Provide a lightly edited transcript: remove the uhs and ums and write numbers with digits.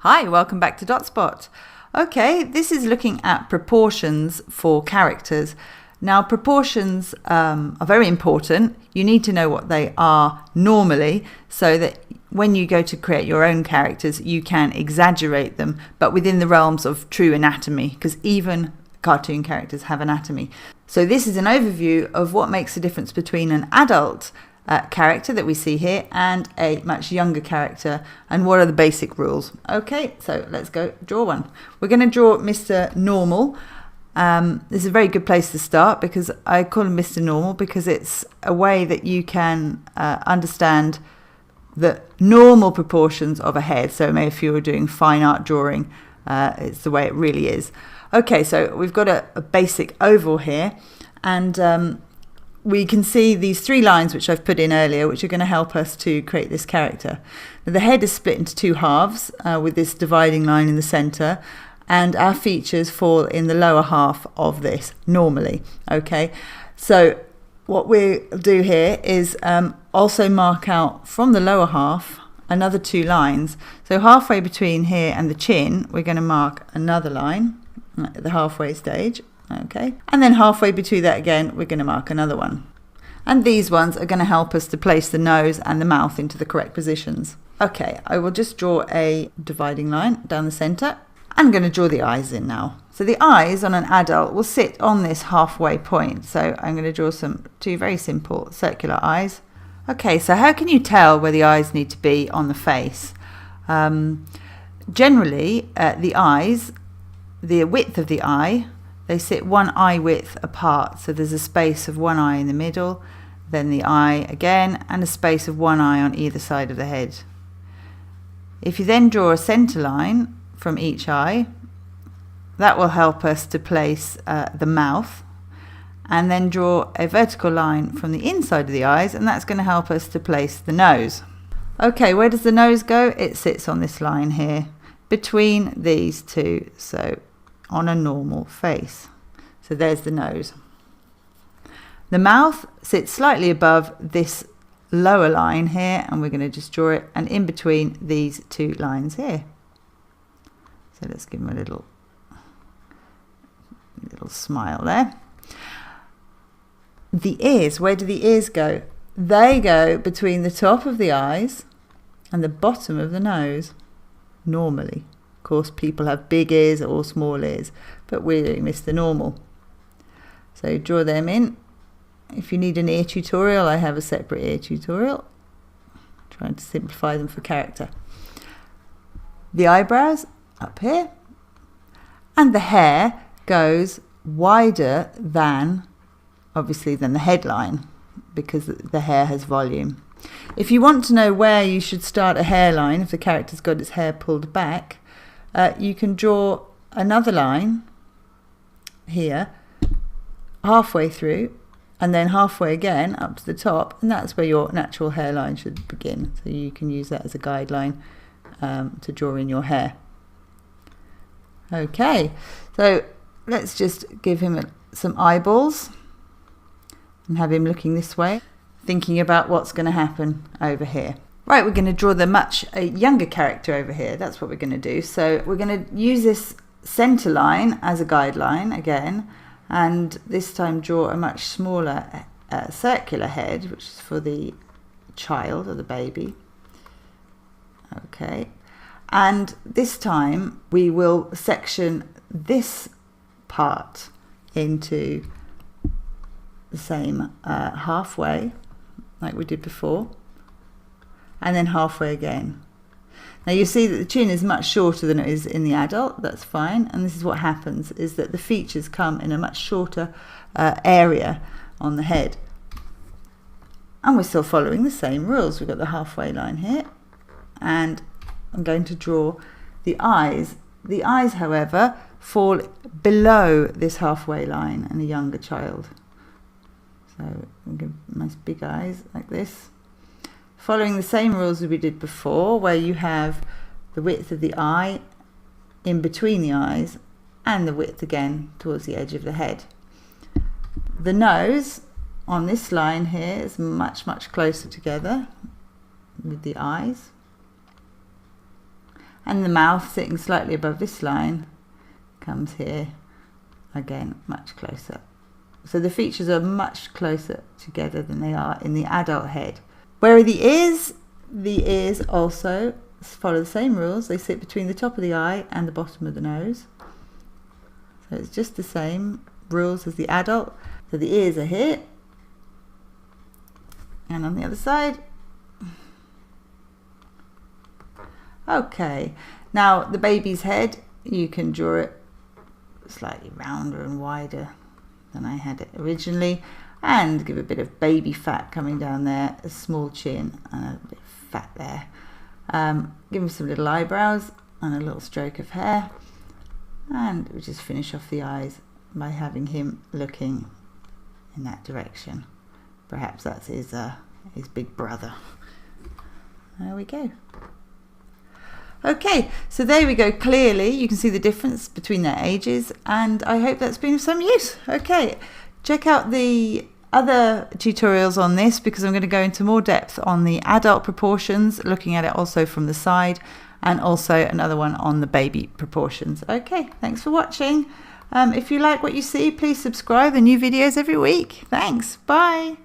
Hi, welcome back to Dotspot. Okay, this is looking at proportions for characters. Now, proportions are very important. You need to know what they are normally so that when you go to create your own characters, you can exaggerate them, but within the realms of true anatomy, because even cartoon characters have anatomy. So this is an overview of what makes the difference between an adult character that we see here and a much younger character, and what are the basic rules. Okay, so let's go draw one. We're going to draw Mr. Normal. This is a very good place to start because I call him Mr. Normal because it's a way that you can understand the normal proportions of a head. So maybe if you were doing fine art drawing, it's the way it really is. Okay, so we've got a basic oval here, and we can see these three lines which I've put in earlier, which are going to help us to create this character. Now, the head is split into two halves with this dividing line in the center, and our features fall in the lower half of this normally. Okay, so what we'll do here is also mark out from the lower half another two lines. So halfway between here and the chin, we're going to mark another line at the halfway stage. Okay, and then halfway between that again, we're going to mark another one. And these ones are going to help us to place the nose and the mouth into the correct positions. Okay, I will just draw a dividing line down the center. I'm going to draw the eyes in now. So the eyes on an adult will sit on this halfway point. So I'm going to draw two very simple circular eyes. Okay, so how can you tell where the eyes need to be on the face? Generally, the eyes, the width of the eye, they sit one eye width apart. So there's a space of one eye in the middle, then the eye again, and a space of one eye on either side of the head. If you then draw a center line from each eye, that will help us to place the mouth, and then draw a vertical line from the inside of the eyes, and that's going to help us to place the nose. Okay, where does the nose go? It sits on this line here between these two, so on a normal face. So there's the nose. The mouth sits slightly above this lower line here, and we're going to just draw it, and in between these two lines here. So let's give him a little smile there. The ears, where do the ears go? They go between the top of the eyes and the bottom of the nose, normally. Of course, people have big ears or small ears, but we're doing Mr. Normal. So draw them in. If you need an ear tutorial, I have a separate ear tutorial, trying to simplify them for character. The eyebrows up here, and the hair goes wider than, obviously, than the headline, because the hair has volume. If you want to know where you should start a hairline, if the character's got his hair pulled back, you can draw another line here halfway through, and then halfway again up to the top, and that's where your natural hairline should begin. So you can use that as a guideline to draw in your hair. Okay, so let's just give him some eyeballs and have him looking this way, thinking about what's going to happen over here. Right, we're going to draw the much younger character over here. That's what we're going to do. So we're going to use this center line as a guideline again, and this time draw a much smaller circular head, which is for the child or the baby. Okay, and this time we will section this part into the same halfway like we did before, and then halfway again. Now you see that the chin is much shorter than it is in the adult. That's fine, and this is what happens, is that the features come in a much shorter area on the head. And we're still following the same rules. We've got the halfway line here, and I'm going to draw the eyes. The eyes, however, fall below this halfway line in a younger child. So I'll give nice big eyes like this, following the same rules as we did before, where you have the width of the eye in between the eyes and the width again towards the edge of the head. The nose on this line here is much closer together with the eyes, And the mouth sitting slightly above this line comes here, again, much closer. So the features are much closer together than they are in the adult head. Where are the ears? The ears also follow the same rules. They sit between the top of the eye and the bottom of the nose. So it's just the same rules as the adult. So the ears are here. And on the other side. Okay, now the baby's head, you can draw it slightly rounder and wider than I had it originally, and give a bit of baby fat coming down there, a small chin and a bit of fat there. Give him some little eyebrows and a little stroke of hair, and we just finish off the eyes by having him looking in that direction. Perhaps that's his big brother. There we go. Okay, so there we go. Clearly you can see the difference between their ages, and I hope that's been of some use. Okay, check out the other tutorials on this, because I'm going to go into more depth on the adult proportions, looking at it also from the side, and also another one on the baby proportions. Okay, thanks for watching. If you like what you see, please subscribe. The new videos every week. Thanks. Bye.